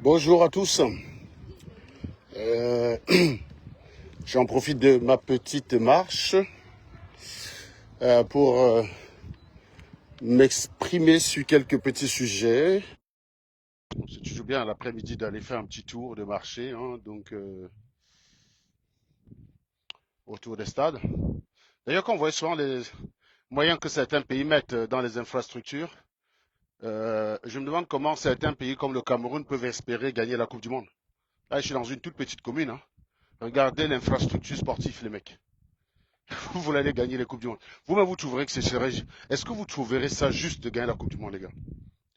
Bonjour à tous. Euh, J'en profite de ma petite marche pour m'exprimer sur quelques petits sujets. C'est toujours bien à l'après-midi d'aller faire un petit tour, de marcher, hein, donc autour des stades. D'ailleurs, quand on voit souvent les moyens que certains pays mettent dans les infrastructures, je me demande comment certains pays comme le Cameroun peuvent espérer gagner la Coupe du Monde. Là, je suis dans une toute petite commune, hein. Regardez l'infrastructure sportive, les mecs. Vous allez gagner les Coupes du Monde. Vous-même, vous trouverez que c'est serait. Est-ce que vous trouverez ça juste de gagner la Coupe du Monde, les gars?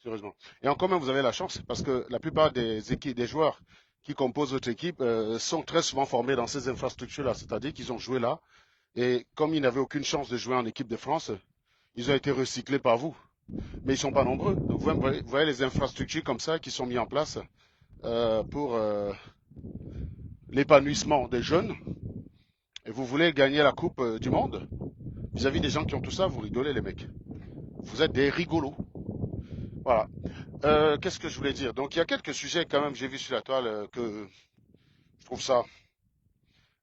Sérieusement. Et encore même, vous avez la chance, parce que la plupart des équipes, des joueurs qui composent votre équipe sont très souvent formés dans ces infrastructures-là. C'est-à-dire qu'ils ont joué là. Et comme ils n'avaient aucune chance de jouer en équipe de France, ils ont été recyclés par vous. Mais ils ne sont pas nombreux. Donc vous voyez les infrastructures comme ça qui sont mises en place pour l'épanouissement des jeunes. Et vous voulez gagner la Coupe du Monde vis-à-vis des gens qui ont tout ça, vous rigolez les mecs. Vous êtes des rigolos. Voilà. Qu'est-ce que je voulais dire? Donc il y a quelques sujets quand même, j'ai vu sur la toile que je trouve ça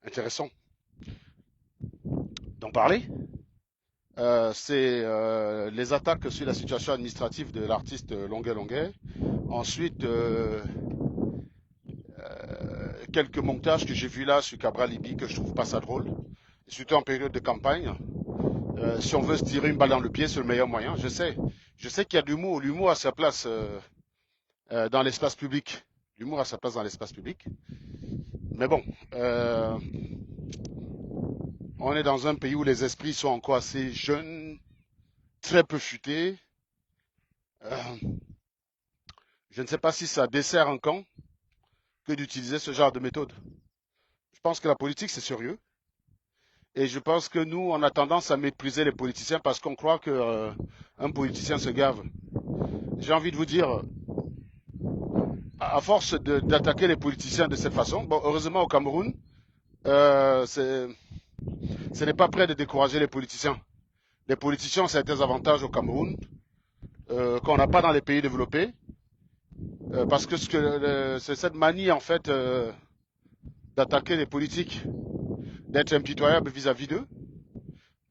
intéressant d'en parler. C'est les attaques sur la situation administrative de l'artiste Longuet Longuet. Ensuite, quelques montages que j'ai vus là sur Cabral Libi que je trouve pas ça drôle. Surtout en période de campagne. Si on veut se tirer une balle dans le pied, c'est le meilleur moyen. Je sais qu'il y a de l'humour. L'humour a sa place dans l'espace public. L'humour a sa place dans l'espace public. Mais bon, on est dans un pays où les esprits sont encore assez jeunes, très peu futés. Euh, je ne sais pas si ça dessert un camp que d'utiliser ce genre de méthode. Je pense que la politique, c'est sérieux. Et je pense que nous, on a tendance à mépriser les politiciens parce qu'on croit qu'un politicien se gave. J'ai envie de vous dire, à force d'attaquer les politiciens de cette façon, bon, heureusement au Cameroun, ce n'est pas prêt de décourager les politiciens. Les politiciens ont certains avantages au Cameroun qu'on n'a pas dans les pays développés, parce que c'est cette manie en fait d'attaquer les politiques, d'être impitoyable vis-à-vis d'eux.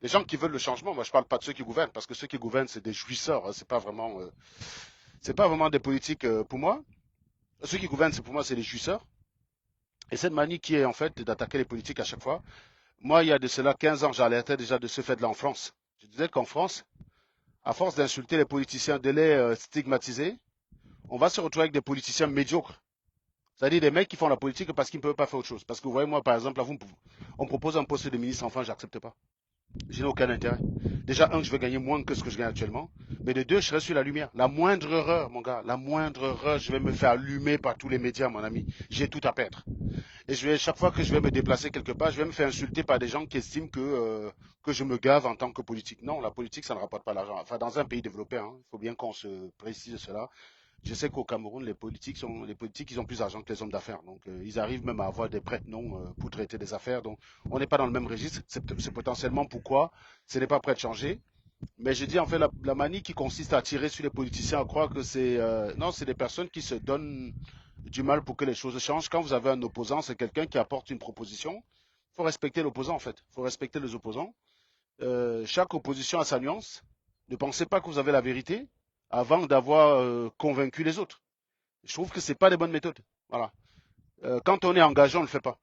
Les gens qui veulent le changement, moi je parle pas de ceux qui gouvernent, parce que ceux qui gouvernent c'est des jouisseurs, hein, c'est pas vraiment des politiques pour moi. Ceux qui gouvernent pour moi c'est des jouisseurs. Et cette manie qui est en fait d'attaquer les politiques à chaque fois. Moi il y a de cela 15 ans j'alertais déjà de ce fait-là en France. Je disais qu'en France, à force d'insulter les politiciens, de les stigmatiser, on va se retrouver avec des politiciens médiocres. C'est-à-dire des mecs qui font la politique parce qu'ils ne peuvent pas faire autre chose. Parce que vous voyez, moi, par exemple, là, on me propose un poste de ministre, enfin, j'accepte pas. Je n'ai aucun intérêt. Déjà, un, je vais gagner moins que ce que je gagne actuellement. Mais de deux, je serai sur la lumière. La moindre erreur, mon gars, la moindre erreur, je vais me faire allumer par tous les médias, mon ami. J'ai tout à perdre. Et chaque fois que je vais me déplacer quelque part, je vais me faire insulter par des gens qui estiment que je me gave en tant que politique. Non, la politique, ça ne rapporte pas l'argent. Enfin, dans un pays développé, hein, il faut bien qu'on se précise cela. Je sais qu'au Cameroun, les politiques, ils ont plus d'argent que les hommes d'affaires. Donc, ils arrivent même à avoir des prête-noms pour traiter des affaires. Donc, on n'est pas dans le même registre. C'est potentiellement pourquoi ce n'est pas prêt de changer. Mais je dis en fait la manie qui consiste à tirer sur les politiciens, à croire que c'est non, c'est des personnes qui se donnent du mal pour que les choses changent. Quand vous avez un opposant, c'est quelqu'un qui apporte une proposition. Il faut respecter l'opposant en fait. Il faut respecter les opposants. Chaque opposition a sa nuance. Ne pensez pas que vous avez la vérité avant d'avoir convaincu les autres. Je trouve que ce n'est pas des bonnes méthodes. Voilà. Quand on est engagé, on ne le fait pas.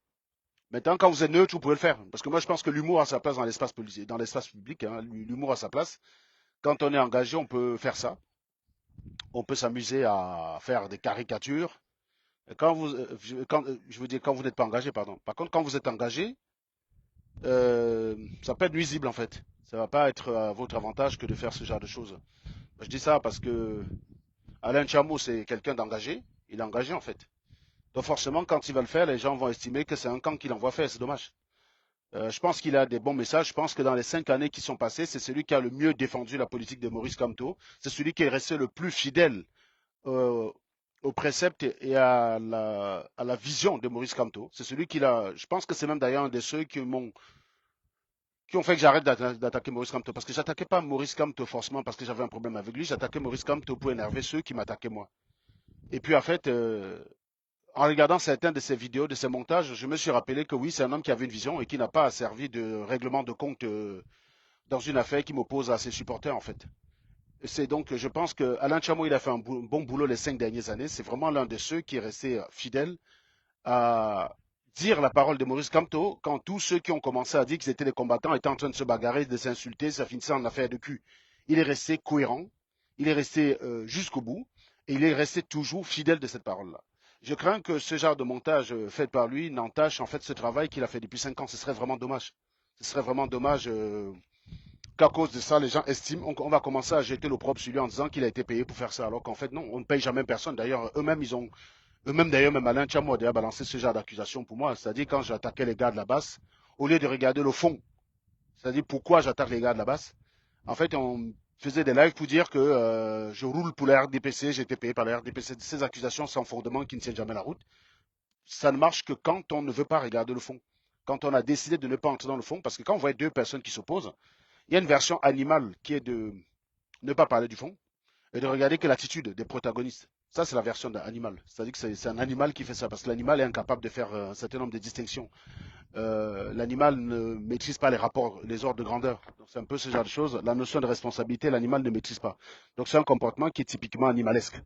Maintenant, quand vous êtes neutre, vous pouvez le faire. Parce que moi, je pense que l'humour a sa place dans l'espace public. Hein. L'humour a sa place. Quand on est engagé, on peut faire ça. On peut s'amuser à faire des caricatures. Je veux dire, quand vous n'êtes pas engagé, pardon. Par contre, quand vous êtes engagé, ça peut être nuisible en fait. Ça ne va pas être à votre avantage que de faire ce genre de choses. Je dis ça parce que Alain Chameau, c'est quelqu'un d'engagé. Il est engagé en fait. Donc forcément, quand il va le faire, les gens vont estimer que c'est un camp qu'il envoie faire. C'est dommage. Je pense qu'il a des bons messages. Je pense que dans les 5 années qui sont passées, c'est celui qui a le mieux défendu la politique de Maurice Kamto. C'est celui qui est resté le plus fidèle euh, aux préceptes et à la vision de Maurice Kamto. C'est celui qui l'a. Je pense que c'est même d'ailleurs un de ceux qui ont fait que j'arrête d'attaquer Maurice Kamto. Parce que j'attaquais pas Maurice Kamto forcément parce que j'avais un problème avec lui. J'attaquais Maurice Kamto pour énerver ceux qui m'attaquaient moi. Et puis en fait, En regardant certains de ses vidéos, de ses montages, je me suis rappelé que oui, c'est un homme qui avait une vision et qui n'a pas servi de règlement de compte dans une affaire qui m'oppose à ses supporters, en fait. C'est donc, je pense que Alain Chameau, il a fait un bon boulot les 5 dernières années. C'est vraiment l'un de ceux qui est resté fidèle à dire la parole de Maurice Kamto quand tous ceux qui ont commencé à dire qu'ils étaient des combattants étaient en train de se bagarrer, de s'insulter, ça finissait en affaire de cul. Il est resté cohérent, il est resté jusqu'au bout et il est resté toujours fidèle de cette parole-là. Je crains que ce genre de montage fait par lui n'entache en fait ce travail qu'il a fait depuis 5 ans. Ce serait vraiment dommage. Ce serait vraiment dommage qu'à cause de ça, les gens estiment qu'on va commencer à jeter l'opprobre sur lui en disant qu'il a été payé pour faire ça. Alors qu'en fait, non, on ne paye jamais personne. D'ailleurs, eux-mêmes d'ailleurs, même Alain Tchamo a déjà balancé ce genre d'accusation pour moi. C'est-à-dire quand j'attaquais les gars de la basse, au lieu de regarder le fond, c'est-à-dire pourquoi j'attaque les gars de la basse, en fait, on faisait des lives pour dire que je roule pour la RDPC, j'ai été payé par la RDPC. Ces accusations sans fondement qui ne tiennent jamais la route. Ça ne marche que quand on ne veut pas regarder le fond. Quand on a décidé de ne pas entrer dans le fond, parce que quand on voit deux personnes qui s'opposent, il y a une version animale qui est de ne pas parler du fond et de regarder que l'attitude des protagonistes. Ça, c'est la version d'un animal. C'est-à-dire que c'est un animal qui fait ça, parce que l'animal est incapable de faire un certain nombre de distinctions. L'animal ne maîtrise pas les rapports, les ordres de grandeur. Donc, c'est un peu ce genre de choses. La notion de responsabilité, l'animal ne maîtrise pas. Donc, c'est un comportement qui est typiquement animalesque.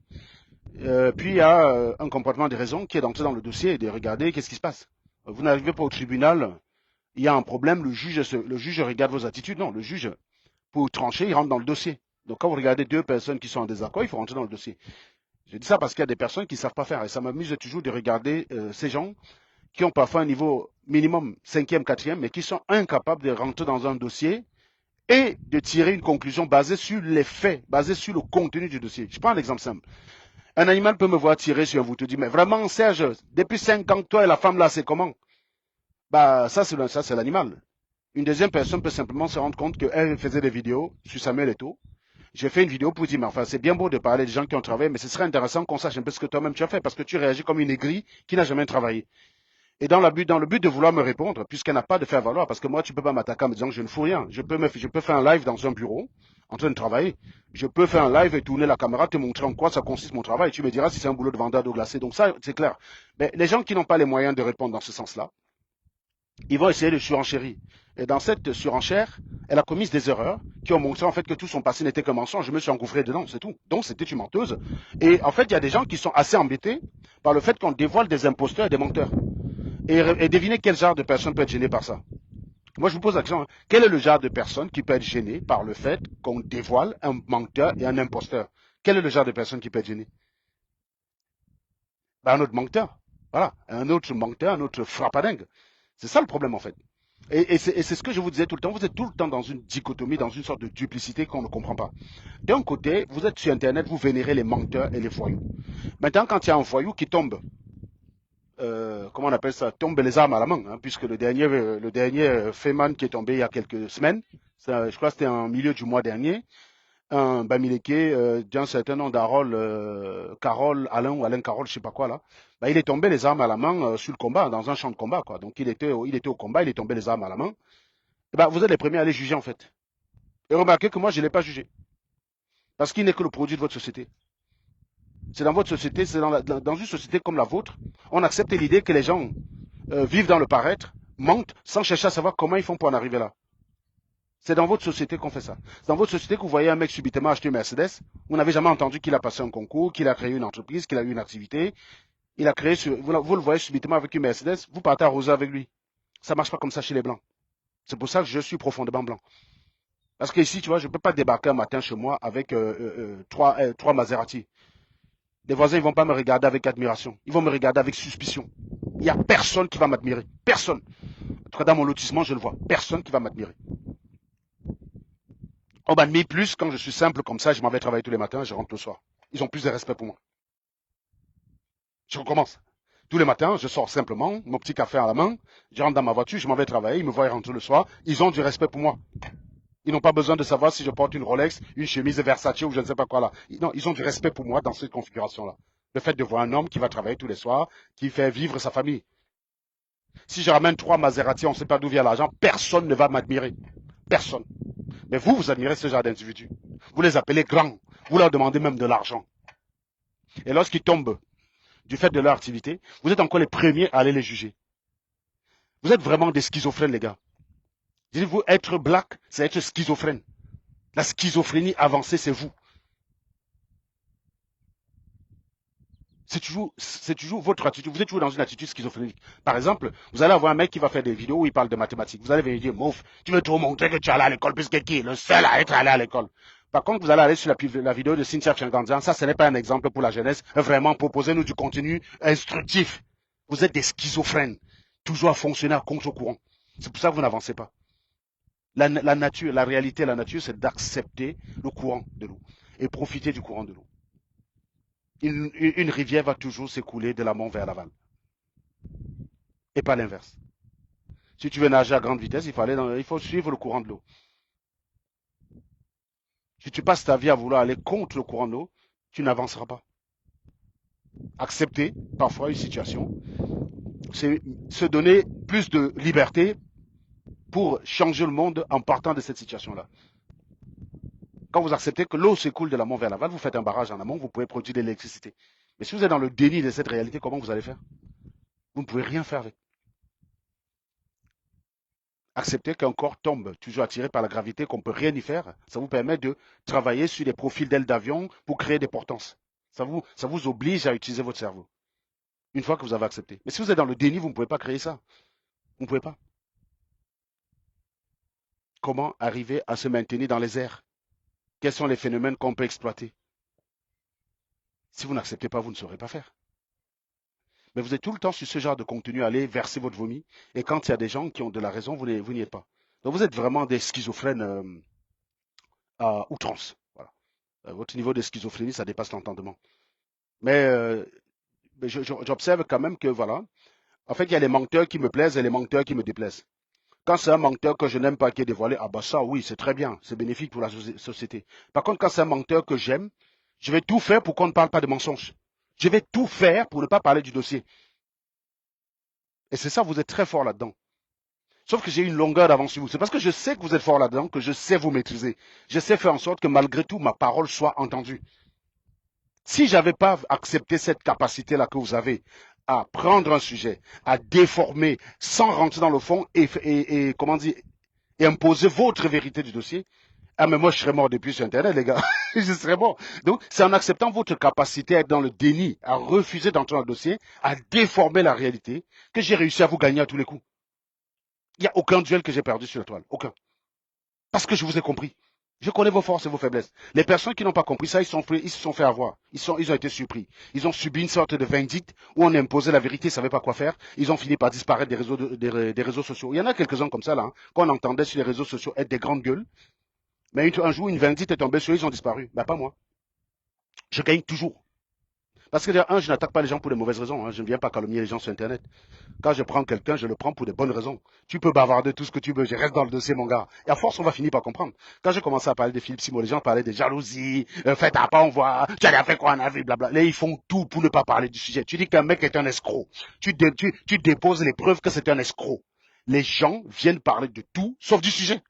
Puis, il y a un comportement de raison qui est d'entrer dans le dossier et de regarder qu'est-ce qui se passe. Vous n'arrivez pas au tribunal, il y a un problème, le juge regarde vos attitudes. Non, le juge, pour trancher, il rentre dans le dossier. Donc, quand vous regardez deux personnes qui sont en désaccord, il faut rentrer dans le dossier. Je dis ça parce qu'il y a des personnes qui ne savent pas faire. Et ça m'amuse toujours de regarder ces gens qui ont parfois un niveau minimum 5e, 4e, mais qui sont incapables de rentrer dans un dossier et de tirer une conclusion basée sur les faits, basée sur le contenu du dossier. Je prends un exemple simple. Un animal peut me voir tirer sur vous, te dire, mais vraiment, Serge, depuis 5 ans, toi et la femme là, c'est comment? Bah, ça, c'est l'animal. Une deuxième personne peut simplement se rendre compte qu'elle faisait des vidéos sur Samuel Eto'o. J'ai fait une vidéo pour dire, mais enfin, c'est bien beau de parler des gens qui ont travaillé, mais ce serait intéressant qu'on sache un peu ce que toi-même tu as fait, parce que tu réagis comme une aigrie qui n'a jamais travaillé. Et dans le but de vouloir me répondre, puisqu'elle n'a pas de faire valoir, parce que moi, tu peux pas m'attaquer en me disant que je ne fous rien. Je peux faire un live dans un bureau, en train de travailler. Je peux faire un live et tourner la caméra, te montrer en quoi ça consiste mon travail. Tu me diras si c'est un boulot de vendeur d'eau glacée. Donc ça, c'est clair. Mais les gens qui n'ont pas les moyens de répondre dans ce sens-là, ils vont essayer de surenchérir. Et dans cette surenchère, elle a commis des erreurs qui ont montré en fait que tout son passé n'était qu'un mensonge. Je me suis engouffré dedans, c'est tout. Donc c'était une menteuse. Et en fait, il y a des gens qui sont assez embêtés par le fait qu'on dévoile des imposteurs et des menteurs. Et devinez quel genre de personne peut être gênée par ça. Moi, je vous pose la question, hein. Quel est le genre de personne qui peut être gênée par le fait qu'on dévoile un menteur et un imposteur? Quel est le genre de personne qui peut être gênée? Ben, un autre menteur. Voilà. Un autre menteur, un autre frappadingue. C'est ça le problème, en fait. Et c'est ce que je vous disais tout le temps. Vous êtes tout le temps dans une dichotomie, dans une sorte de duplicité qu'on ne comprend pas. D'un côté, vous êtes sur Internet, vous vénérez les menteurs et les voyous. Maintenant, quand il y a un voyou qui tombe, comment on appelle ça, tombe les armes à la main, hein, puisque le dernier Feynman qui est tombé il y a quelques semaines, ça, je crois que c'était en milieu du mois dernier, un Bamileke d'un certain nom d'Harold, Carole, Alain ou Alain Carole, je sais pas quoi là, bah, il est tombé les armes à la main sur le combat, dans un champ de combat, quoi. Donc il était au combat, il est tombé les armes à la main. Et bah, vous êtes les premiers à aller juger en fait. Et remarquez que moi je ne l'ai pas jugé. Parce qu'il n'est que le produit de votre société. C'est dans votre société, dans une société comme la vôtre, on accepte l'idée que les gens vivent dans le paraître, mentent, sans chercher à savoir comment ils font pour en arriver là. C'est dans votre société qu'on fait ça. C'est dans votre société que vous voyez un mec subitement acheter une Mercedes. Vous n'avez jamais entendu qu'il a passé un concours, qu'il a créé une entreprise, qu'il a eu une activité. Il a créé, vous le voyez subitement avec une Mercedes, vous partez arroser avec lui. Ça ne marche pas comme ça chez les Blancs. C'est pour ça que je suis profondément blanc. Parce que ici, tu vois, je ne peux pas débarquer un matin chez moi avec trois Maserati. Les voisins ne vont pas me regarder avec admiration. Ils vont me regarder avec suspicion. Il n'y a personne qui va m'admirer. Personne. En tout cas, dans mon lotissement, je le vois. Personne qui va m'admirer. On m'admire plus quand je suis simple comme ça, je m'en vais travailler tous les matins, je rentre le soir. Ils ont plus de respect pour moi. Je recommence. Tous les matins, je sors simplement, mon petit café à la main, je rentre dans ma voiture, je m'en vais travailler, ils me voient rentrer le soir, ils ont du respect pour moi. Ils n'ont pas besoin de savoir si je porte une Rolex, une chemise Versace ou je ne sais pas quoi là. Non, ils ont du respect pour moi dans cette configuration-là. Le fait de voir un homme qui va travailler tous les soirs, qui fait vivre sa famille. Si je ramène 3 Maserati, on ne sait pas d'où vient l'argent, personne ne va m'admirer. Personne. Mais vous, vous admirez ce genre d'individus. Vous les appelez grands. Vous leur demandez même de l'argent. Et lorsqu'ils tombent du fait de leur activité, vous êtes encore les premiers à aller les juger. Vous êtes vraiment des schizophrènes, les gars. Dites-vous, être black, c'est être schizophrène. La schizophrénie avancée, c'est vous. C'est toujours votre attitude. Vous êtes toujours dans une attitude schizophrénique. Par exemple, vous allez avoir un mec qui va faire des vidéos où il parle de mathématiques. Vous allez venir dire, Mouf, tu veux trop montrer que tu es allé à l'école puisque qui est le seul à être allé à l'école. Par contre, vous allez aller sur la vidéo de Cynthia Tchangandian. Ça, ce n'est pas un exemple pour la jeunesse. Vraiment, proposez-nous du contenu instructif. Vous êtes des schizophrènes. Toujours à fonctionner à contre-courant. C'est pour ça que vous n'avancez pas. La nature, la réalité, la nature, c'est d'accepter le courant de l'eau et profiter du courant de l'eau. Une rivière va toujours s'écouler de l'amont vers l'aval. Et pas l'inverse. Si tu veux nager à grande vitesse, il faut suivre le courant de l'eau. Si tu passes ta vie à vouloir aller contre le courant de l'eau, tu n'avanceras pas. Accepter parfois une situation, c'est se donner plus de liberté pour changer le monde en partant de cette situation-là. Quand vous acceptez que l'eau s'écoule de l'amont vers l'aval, vous faites un barrage en amont, vous pouvez produire de l'électricité. Mais si vous êtes dans le déni de cette réalité, comment vous allez faire? Vous ne pouvez rien faire avec. Accepter qu'un corps tombe, toujours attiré par la gravité, qu'on ne peut rien y faire, ça vous permet de travailler sur des profils d'ailes d'avion pour créer des portances. Ça vous oblige à utiliser votre cerveau. Une fois que vous avez accepté. Mais si vous êtes dans le déni, vous ne pouvez pas créer ça. Vous ne pouvez pas. Comment arriver à se maintenir dans les airs? Quels sont les phénomènes qu'on peut exploiter? Si vous n'acceptez pas, vous ne saurez pas faire. Mais vous êtes tout le temps sur ce genre de contenu, aller verser votre vomi. Et quand il y a des gens qui ont de la raison, vous n'y êtes pas. Donc vous êtes vraiment des schizophrènes à outrance. Voilà. Votre niveau de schizophrénie, ça dépasse l'entendement. Mais j'observe quand même que, voilà, en fait, il y a les menteurs qui me plaisent et les menteurs qui me déplaisent. Quand c'est un menteur que je n'aime pas qui est dévoilé, ah bah ça, oui, c'est très bien, c'est bénéfique pour la société. Par contre, quand c'est un menteur que j'aime, je vais tout faire pour qu'on ne parle pas de mensonges. Je vais tout faire pour ne pas parler du dossier. Et c'est ça, vous êtes très fort là-dedans. Sauf que j'ai une longueur d'avance sur vous. C'est parce que je sais que vous êtes fort là-dedans que je sais vous maîtriser. Je sais faire en sorte que malgré tout, ma parole soit entendue. Si j'avais pas accepté cette capacité-là que vous avez à prendre un sujet, à déformer sans rentrer dans le fond et comment dire, et imposer votre vérité du dossier, ah mais moi je serais mort depuis sur Internet, les gars. Je serais mort. Donc c'est en acceptant votre capacité à être dans le déni, à refuser d'entrer dans le dossier, à déformer la réalité, que j'ai réussi à vous gagner à tous les coups. Il n'y a aucun duel que j'ai perdu sur la toile. Aucun. Parce que je vous ai compris. Je connais vos forces et vos faiblesses. Les personnes qui n'ont pas compris ça, ils se sont fait avoir. Ils ont été surpris. Ils ont subi une sorte de vindicte où on imposait la vérité, ils ne savaient pas quoi faire. Ils ont fini par disparaître des réseaux sociaux. Il y en a quelques-uns comme ça, là, hein, qu'on entendait sur les réseaux sociaux être des grandes gueules. Mais un jour, une vindicte est tombée sur eux, ils ont disparu. Ben, pas moi. Je gagne toujours. Parce que, je n'attaque pas les gens pour de mauvaises raisons. Hein. Je ne viens pas calomnier les gens sur Internet. Quand je prends quelqu'un, je le prends pour de bonnes raisons. Tu peux bavarder tout ce que tu veux, je reste dans le dossier, mon gars. Et à force, on va finir par comprendre. Quand j'ai commencé à parler de Philippe Simon, les gens parlaient de jalousie, faites à pas, on voit, tu as fait quoi en avril, blabla. Là, ils font tout pour ne pas parler du sujet. Tu dis qu'un mec est un escroc. Tu déposes les preuves que c'est un escroc. Les gens viennent parler de tout, sauf du sujet.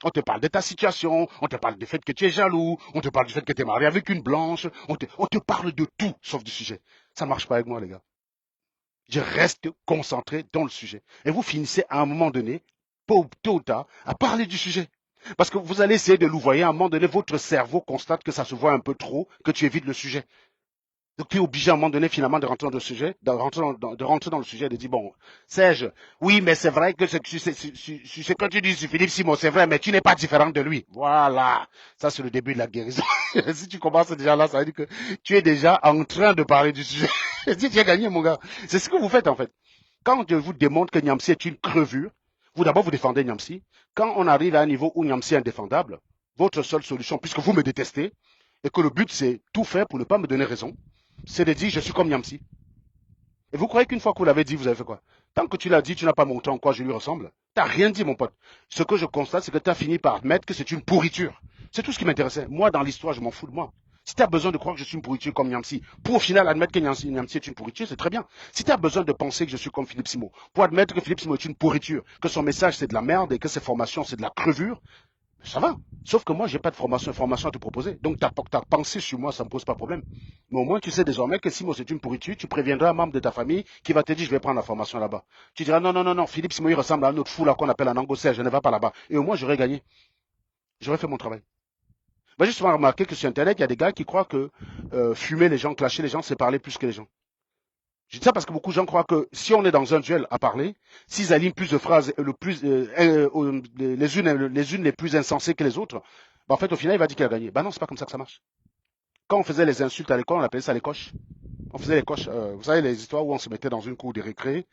On te parle de ta situation, on te parle du fait que tu es jaloux, on te parle du fait que tu es marié avec une blanche, on te parle de tout, sauf du sujet. Ça ne marche pas avec moi, les gars. Je reste concentré dans le sujet. Et vous finissez à un moment donné, tôt ou tard, à parler du sujet. Parce que vous allez essayer de louvoyer, à un moment donné, votre cerveau constate que ça se voit un peu trop, que tu évites le sujet. Donc tu es obligé à un moment donné finalement de rentrer dans le sujet, de rentrer dans le sujet et de dire, bon, Serge, oui, mais c'est vrai que ce que tu dis sur Philippe Simon, c'est vrai, mais tu n'es pas différent de lui. Voilà, ça c'est le début de la guérison. Si tu commences déjà là, ça veut dire que tu es déjà en train de parler du sujet. Si tu as gagné, mon gars. C'est ce que vous faites en fait. Quand je vous démontre que Niamsi est une crevure, vous d'abord vous défendez Niamsi. Quand on arrive à un niveau où Niamsi est indéfendable, votre seule solution, puisque vous me détestez, et que le but c'est tout faire pour ne pas me donner raison, c'est de dire je suis comme Niamsi. Et vous croyez qu'une fois que vous l'avez dit, vous avez fait quoi? Tant que tu l'as dit, tu n'as pas montré en quoi je lui ressemble. Tu n'as rien dit, mon pote. Ce que je constate, c'est que tu as fini par admettre que c'est une pourriture. C'est tout ce qui m'intéressait. Moi, dans l'histoire, je m'en fous de moi. Si tu as besoin de croire que je suis une pourriture comme Niamsi, pour au final admettre que Niamsi est une pourriture, c'est très bien. Si tu as besoin de penser que je suis comme Philippe Simon, pour admettre que Philippe Simon est une pourriture, que son message c'est de la merde et que ses formations c'est de la crevure, Ça va. Sauf que moi, j'ai pas de formation à te proposer. Donc, ta pensée sur moi, ça me pose pas de problème. Mais au moins, tu sais désormais que si moi c'est une pourriture, tu préviendras un membre de ta famille qui va te dire, je vais prendre la formation là-bas. Tu diras, non, non, non, non, Philippe Simoï ressemble à un autre fou là qu'on appelle un angosser, je ne vais pas là-bas. Et au moins, j'aurais gagné. J'aurais fait mon travail. Moi, j'ai souvent remarqué que sur Internet, il y a des gars qui croient que fumer les gens, clasher les gens, c'est parler plus que les gens. Je dis ça parce que beaucoup de gens croient que si on est dans un duel à parler, s'ils alignent plus de phrases les unes les plus insensées que les autres, bah en fait, au final, il va dire qu'il a gagné. Bah non, c'est pas comme ça que ça marche. Quand on faisait les insultes à l'école, on appelait ça les coches. On faisait les coches. Vous savez, les histoires où on se mettait dans une cour de récré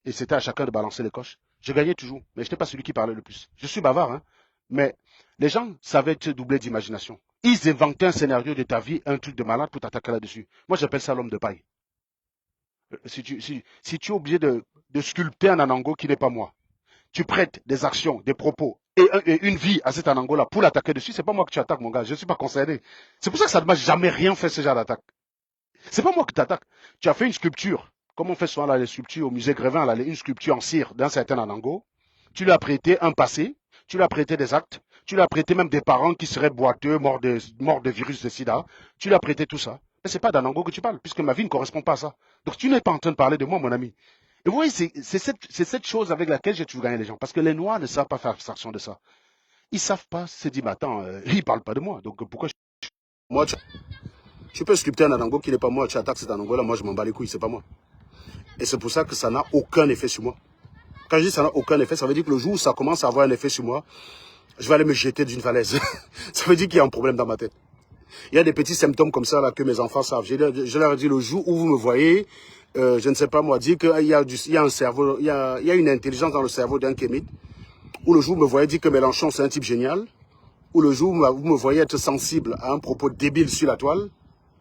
et c'était à chacun de balancer les coches. Je gagnais toujours, mais je n'étais pas celui qui parlait le plus. Je suis bavard, hein. Mais les gens savaient te doubler d'imagination. Ils inventaient un scénario de ta vie, un truc de malade pour t'attaquer là-dessus. Moi, j'appelle ça l'homme de paille. Si tu es obligé de sculpter un anango qui n'est pas moi, tu prêtes des actions, des propos et une vie à cet anango-là pour l'attaquer dessus, c'est pas moi que tu attaques, mon gars. Je ne suis pas concerné. C'est pour ça que ça ne m'a jamais rien fait ce genre d'attaque. C'est pas moi qui t'attaque. Tu as fait une sculpture, comme on fait souvent là, les sculptures au musée Grévin, là, une sculpture en cire d'un certain anango. Tu lui as prêté un passé, tu lui as prêté des actes, tu lui as prêté même des parents qui seraient boiteux, morts de virus de sida. Tu lui as prêté tout ça. Mais c'est pas d'anango que tu parles, puisque ma vie ne correspond pas à ça. Donc tu n'es pas en train de parler de moi, mon ami. Et vous voyez, c'est cette chose avec laquelle j'ai toujours gagné les gens. Parce que les Noirs ne savent pas faire abstraction de ça. Ils savent pas se dire, mais attends, ils ne parlent pas de moi. Donc pourquoi moi, tu peux sculpter un anango qui n'est pas moi, tu attaques cet anango-là, moi je m'en bats les couilles, c'est pas moi. Et c'est pour ça que ça n'a aucun effet sur moi. Quand je dis ça n'a aucun effet, ça veut dire que le jour où ça commence à avoir un effet sur moi, je vais aller me jeter d'une falaise. Ça veut dire qu'il y a un problème dans ma tête. Il y a des petits symptômes comme ça là que mes enfants savent. Je leur ai dit le jour où vous me voyez, je ne sais pas moi, dire qu'il y a un cerveau, il y a une intelligence dans le cerveau d'un kémite, ou le jour où vous me voyez dire que Mélenchon c'est un type génial, ou le jour où vous me voyez être sensible à un propos débile sur la toile,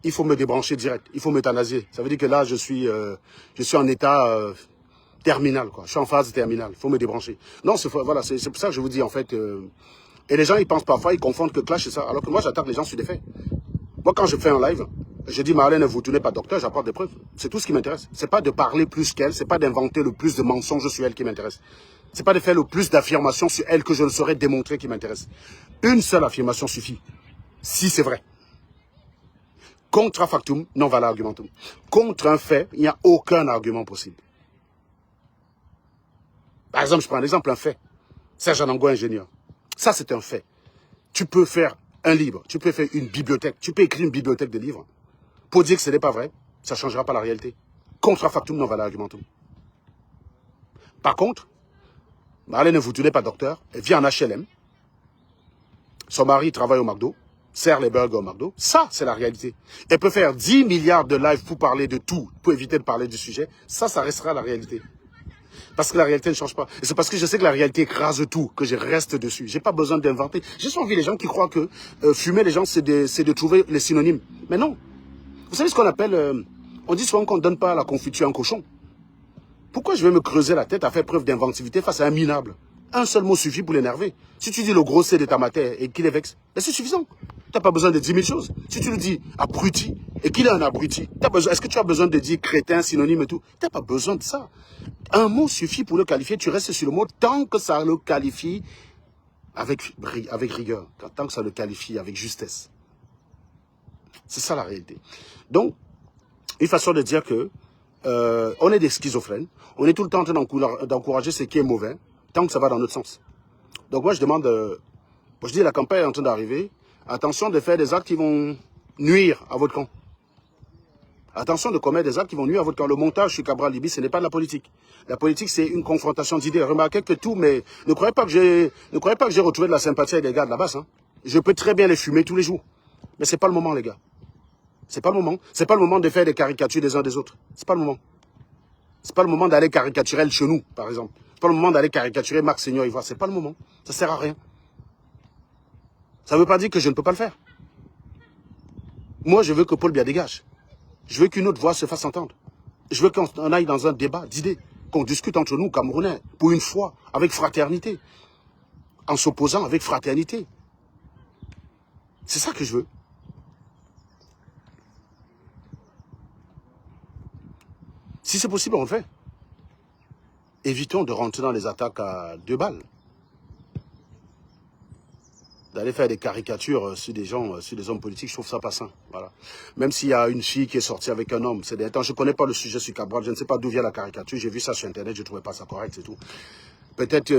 il faut me débrancher direct, il faut m'euthanasier. Ça veut dire que là, je suis en état terminal, quoi. Je suis en phase terminale, il faut me débrancher. Non, voilà, c'est pour ça que je vous dis, en fait, et les gens, ils pensent parfois, ils confondent que clash et ça, alors que moi, j'attaque les gens sur des faits. Moi, quand je fais un live, je dis, Marlène, vous n'êtes pas docteur, j'apporte des preuves. C'est tout ce qui m'intéresse. C'est pas de parler plus qu'elle, c'est pas d'inventer le plus de mensonges sur elle qui m'intéresse. C'est pas de faire le plus d'affirmations sur elle que je ne saurais démontrer qui m'intéresse. Une seule affirmation suffit, si c'est vrai. Contra factum, non vala argumentum. Contre un fait, il n'y a aucun argument possible. Par exemple, je prends un exemple, un fait. Serge Anango, ingénieur. Ça, c'est un fait. Tu peux faire un livre, tu peux faire une bibliothèque, tu peux écrire une bibliothèque de livres. Pour dire que ce n'est pas vrai, ça ne changera pas la réalité. Contra factum, non vala argumentum. Par contre, Marlène Mvoutou n'est pas docteur, elle vit en HLM. Son mari travaille au McDo, sert les burgers au McDo. Ça, c'est la réalité. Elle peut faire 10 milliards de lives pour parler de tout, pour éviter de parler du sujet. Ça restera la réalité. Parce que la réalité ne change pas. Et c'est parce que je sais que la réalité écrase tout, que je reste dessus. J'ai pas besoin d'inventer. J'ai souvent vu les gens qui croient que fumer les gens, c'est de trouver les synonymes. Mais non. Vous savez ce qu'on appelle... on dit souvent qu'on ne donne pas la confiture à un cochon. Pourquoi je vais me creuser la tête à faire preuve d'inventivité face à un minable? Un seul mot suffit pour l'énerver. Si tu dis le gros C de ta matière et qu'il est vexe, ben c'est suffisant. Tu n'as pas besoin de 10 000 choses. Si tu le dis abruti et qu'il est un abruti, est-ce que tu as besoin de dire crétin, synonyme et tout? Tu n'as pas besoin de ça. Un mot suffit pour le qualifier. Tu restes sur le mot tant que ça le qualifie avec rigueur, tant que ça le qualifie avec justesse. C'est ça la réalité. Donc, une façon de dire que on est des schizophrènes, on est tout le temps en train d'encourager ce qui est mauvais, tant que ça va dans notre sens. Donc moi je demande, je dis la campagne est en train d'arriver, attention de faire des actes qui vont nuire à votre camp. Attention de commettre des actes qui vont nuire à votre camp. Le montage sur Cabral Libye, ce n'est pas de la politique. La politique, c'est une confrontation d'idées. Remarquez que tout, mais ne croyez pas que j'ai retrouvé de la sympathie avec les gars de la base. Hein. Je peux très bien les fumer tous les jours. Mais c'est pas le moment, les gars. C'est pas le moment. C'est pas le moment de faire des caricatures des uns des autres. C'est pas le moment. C'est pas le moment d'aller caricaturer le chenou, par exemple. C'est pas le moment d'aller caricaturer Marc Seigneur Ivoire. C'est pas le moment. Ça sert à rien. Ça ne veut pas dire que je ne peux pas le faire. Moi, je veux que Paul Biya dégage. Je veux qu'une autre voix se fasse entendre. Je veux qu'on aille dans un débat d'idées, qu'on discute entre nous, Camerounais, pour une fois, avec fraternité, en s'opposant avec fraternité. C'est ça que je veux. Si c'est possible, on le fait. Évitons de rentrer dans les attaques à 2 balles. D'aller faire des caricatures sur des gens, sur des hommes politiques, je trouve ça pas sain. Voilà. Même s'il y a une fille qui est sortie avec un homme, c'est des temps, je ne connais pas le sujet sur Cabral, je ne sais pas d'où vient la caricature, j'ai vu ça sur Internet, je ne trouvais pas ça correct, c'est tout. Peut-être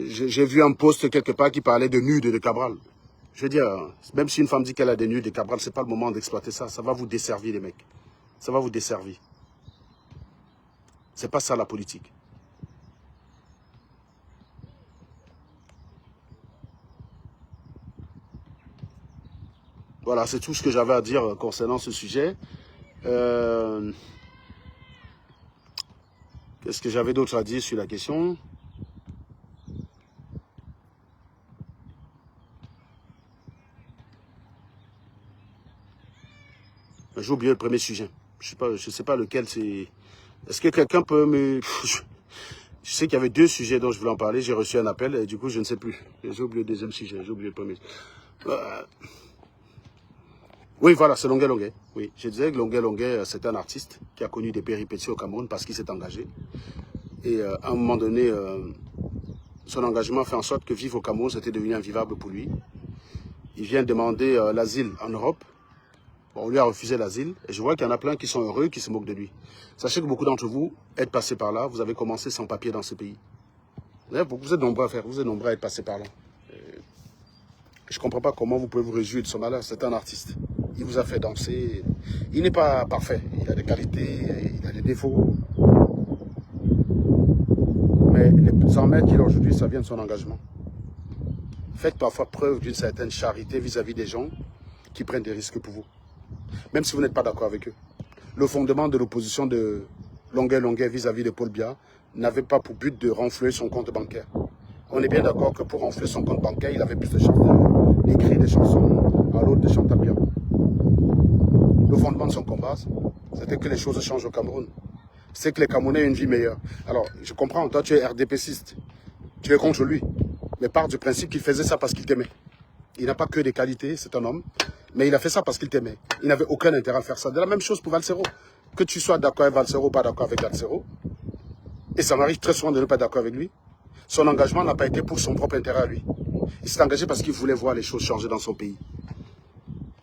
j'ai vu un post quelque part qui parlait de nudes de Cabral. Je veux dire, même si une femme dit qu'elle a des nudes de Cabral, c'est pas le moment d'exploiter ça. Ça va vous desservir, les mecs. Ça va vous desservir. C'est pas ça la politique. Voilà, c'est tout ce que j'avais à dire concernant ce sujet. Qu'est-ce que j'avais d'autre à dire sur la question? J'ai oublié le premier sujet. Je ne sais pas lequel c'est. Est-ce que quelqu'un peut me... Je sais qu'il y avait deux sujets dont je voulais en parler. J'ai reçu un appel et du coup, je ne sais plus. J'ai oublié le deuxième sujet. J'ai oublié le premier. Oui, voilà, c'est Longuet Longuet. Oui, je disais que Longuet Longuet, c'est un artiste qui a connu des péripéties au Cameroun parce qu'il s'est engagé. Et à un moment donné, son engagement fait en sorte que vivre au Cameroun, c'était devenu invivable pour lui. Il vient demander l'asile en Europe. Bon, on lui a refusé l'asile. Et je vois qu'il y en a plein qui sont heureux, qui se moquent de lui. Sachez que beaucoup d'entre vous êtes passés par là. Vous avez commencé sans papier dans ce pays. Vous êtes nombreux à faire. Vous êtes nombreux à être passés par là. Je ne comprends pas comment vous pouvez vous réjouir de son malheur. C'est un artiste. Il vous a fait danser. Il n'est pas parfait. Il a des qualités, il a des défauts. Mais les 100 mètres qu'il a aujourd'hui, ça vient de son engagement. Faites parfois preuve d'une certaine charité vis-à-vis des gens qui prennent des risques pour vous. Même si vous n'êtes pas d'accord avec eux. Le fondement de l'opposition de Longuet Longuet vis-à-vis de Paul Biya n'avait pas pour but de renflouer son compte bancaire. On est bien d'accord que pour renflouer son compte bancaire, il avait plus de chances d'écrire des chansons à l'autre de chanter bien. Le fondement de son combat, c'était que les choses changent au Cameroun. C'est que les Camerounais aient une vie meilleure. Alors, je comprends, toi tu es RDPciste, tu es contre lui. Mais part du principe qu'il faisait ça parce qu'il t'aimait. Il n'a pas que des qualités, c'est un homme. Mais il a fait ça parce qu'il t'aimait. Il n'avait aucun intérêt à faire ça. De la même chose pour Valsero. Que tu sois d'accord avec Valsero ou pas d'accord avec Valsero. Et ça m'arrive très souvent de ne pas être d'accord avec lui. Son engagement n'a pas été pour son propre intérêt à lui. Il s'est engagé parce qu'il voulait voir les choses changer dans son pays.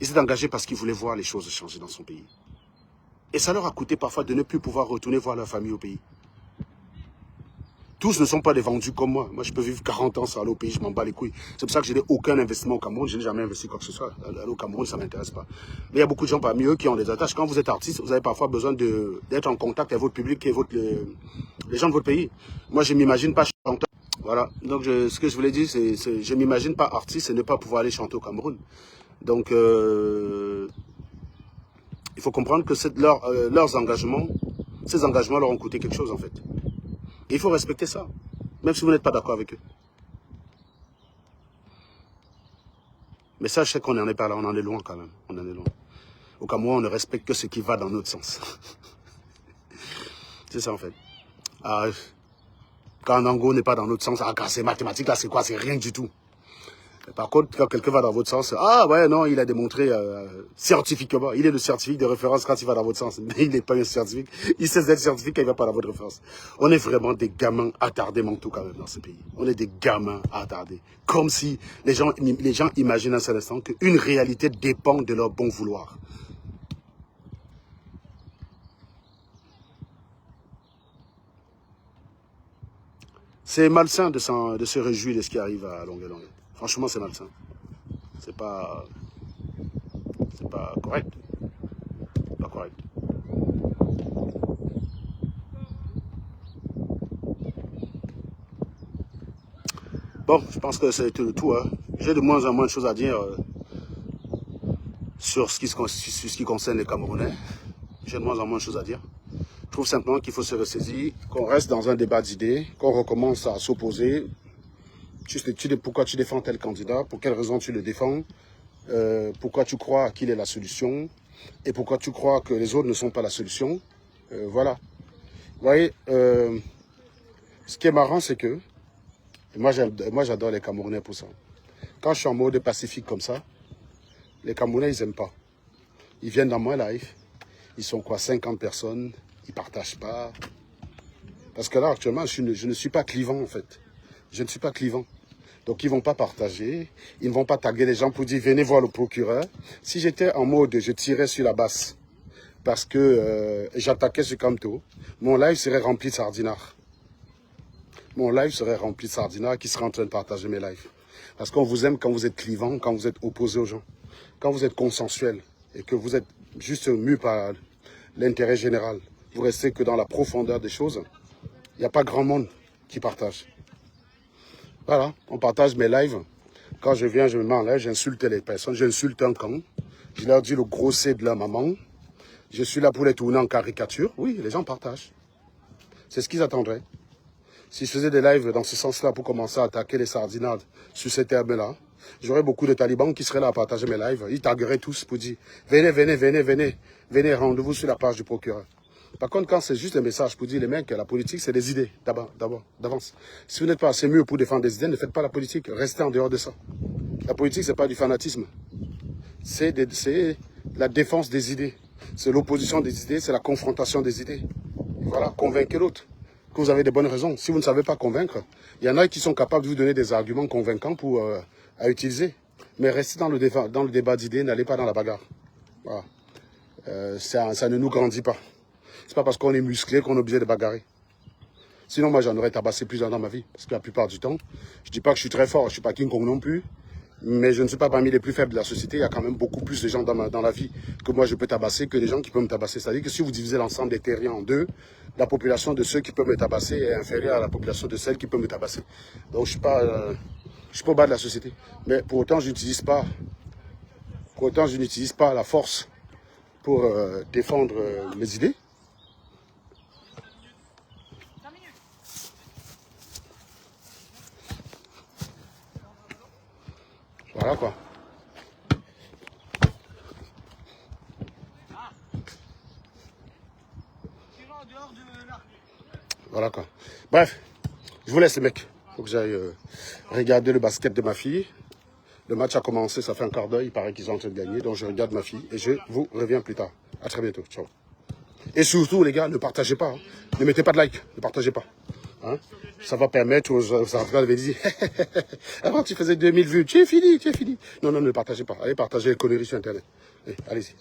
Il s'est engagé parce qu'il voulait voir les choses changer dans son pays. Et ça leur a coûté parfois de ne plus pouvoir retourner voir leur famille au pays. Tous ne sont pas des vendus comme moi. Moi, je peux vivre 40 ans sans aller au pays, je m'en bats les couilles. C'est pour ça que je n'ai aucun investissement au Cameroun. Je n'ai jamais investi quoi que ce soit. Aller au Cameroun, ça ne m'intéresse pas. Mais il y a beaucoup de gens parmi eux qui ont des attaches. Quand vous êtes artiste, vous avez parfois besoin d'être en contact avec votre public et les gens de votre pays. Moi, je ne m'imagine pas chanteur. Voilà. Donc, ce que je voulais dire, c'est je ne m'imagine pas artiste et ne pas pouvoir aller chanter au Cameroun. Donc, il faut comprendre que leurs engagements, ces engagements leur ont coûté quelque chose, en fait. Et il faut respecter ça, même si vous n'êtes pas d'accord avec eux. Mais ça, je sais qu'on n'en est pas là, on en est loin quand même. On en est loin. Au Cameroun, on ne respecte que ce qui va dans notre sens. C'est ça, en fait. Ah, quand un Ango n'est pas dans notre sens, c'est mathématique, là, c'est quoi? C'est rien du tout. Par contre, quand quelqu'un va dans votre sens, ah ouais, non, il a démontré scientifiquement. Il est le scientifique de référence quand il va dans votre sens. Mais il n'est pas un scientifique. Il sait être scientifique quand il ne va pas dans votre référence. On est vraiment des gamins attardés mentaux quand même dans ce pays. On est des gamins attardés. Comme si les gens imaginent à cet instant qu'une réalité dépend de leur bon vouloir. C'est malsain de se réjouir de ce qui arrive à Longuet Longuet. Franchement, c'est malsain. C'est pas correct. Pas correct. Bon, je pense que c'est le tout. Hein. J'ai de moins en moins de choses à dire sur ce qui concerne les Camerounais. J'ai de moins en moins de choses à dire. Je trouve simplement qu'il faut se ressaisir, qu'on reste dans un débat d'idées, qu'on recommence à s'opposer. Pourquoi tu défends tel candidat, pour quelle raison tu le défends, pourquoi tu crois qu'il est la solution, et pourquoi tu crois que les autres ne sont pas la solution. Voilà. Vous voyez, ce qui est marrant, c'est que, moi j'adore les Camerounais pour ça. Quand je suis en mode pacifique comme ça, les Camerounais, ils n'aiment pas. Ils viennent dans mon live, ils sont quoi, 50 personnes, ils ne partagent pas. Parce que là, actuellement, je ne suis pas clivant, en fait. Je ne suis pas clivant. Donc, ils ne vont pas partager. Ils ne vont pas taguer les gens pour dire, venez voir le procureur. Si j'étais en mode, je tirais sur la basse parce que j'attaquais sur Camto, mon live serait rempli de sardinards. Mon live serait rempli de sardinards qui seraient en train de partager mes lives. Parce qu'on vous aime quand vous êtes clivant, quand vous êtes opposé aux gens. Quand vous êtes consensuel et que vous êtes juste mu par l'intérêt général, vous restez que dans la profondeur des choses, il n'y a pas grand monde qui partage. Voilà, on partage mes lives. Quand je viens, je me mets en live, j'insulte les personnes, j'insulte un camp. Je leur dis le gros C de la maman. Je suis là pour les tourner en caricature. Oui, les gens partagent. C'est ce qu'ils attendraient. Si je faisais des lives dans ce sens-là pour commencer à attaquer les sardinades sur ces termes-là, j'aurais beaucoup de talibans qui seraient là à partager mes lives. Ils tagueraient tous pour dire « Venez, venez, venez, venez, venez, rendez-vous sur la page du procureur ». Par contre, quand c'est juste un message pour dire les mecs, la politique, c'est des idées, d'avance. Si vous n'êtes pas assez mûr pour défendre des idées, ne faites pas la politique. Restez en dehors de ça. La politique, c'est pas du fanatisme. C'est la défense des idées. C'est l'opposition des idées, c'est la confrontation des idées. Voilà, convaincre l'autre. Que vous avez des bonnes raisons. Si vous ne savez pas convaincre, il y en a qui sont capables de vous donner des arguments convaincants pour, à utiliser. Mais restez dans le débat d'idées, n'allez pas dans la bagarre. Voilà. Ça ne nous grandit pas. C'est pas parce qu'on est musclé qu'on est obligé de bagarrer. Sinon, moi, j'en aurais tabassé plusieurs dans ma vie. Parce que la plupart du temps, je dis pas que je suis très fort, je suis pas King Kong non plus. Mais je ne suis pas parmi les plus faibles de la société. Il y a quand même beaucoup plus de gens dans la vie que moi je peux tabasser que des gens qui peuvent me tabasser. C'est-à-dire que si vous divisez l'ensemble des terriens en deux, la population de ceux qui peuvent me tabasser est inférieure à la population de celles qui peuvent me tabasser. Donc je suis pas au bas de la société. Mais pour autant, je n'utilise pas la force pour défendre mes idées. Voilà quoi. Voilà quoi. Bref, je vous laisse les mecs. Faut que j'aille regarder le basket de ma fille. Le match a commencé, ça fait un quart d'heure, il paraît qu'ils sont en train de gagner. Donc je regarde ma fille et je vous reviens plus tard. À très bientôt. Ciao. Et surtout les gars, ne partagez pas. Hein. Ne mettez pas de like, ne partagez pas. Hein. Ça va permettre aux Africains de dire avant tu faisais 2000 vues, tu es fini. Non, ne partagez pas. Allez partager les conneries sur Internet. Allez-y.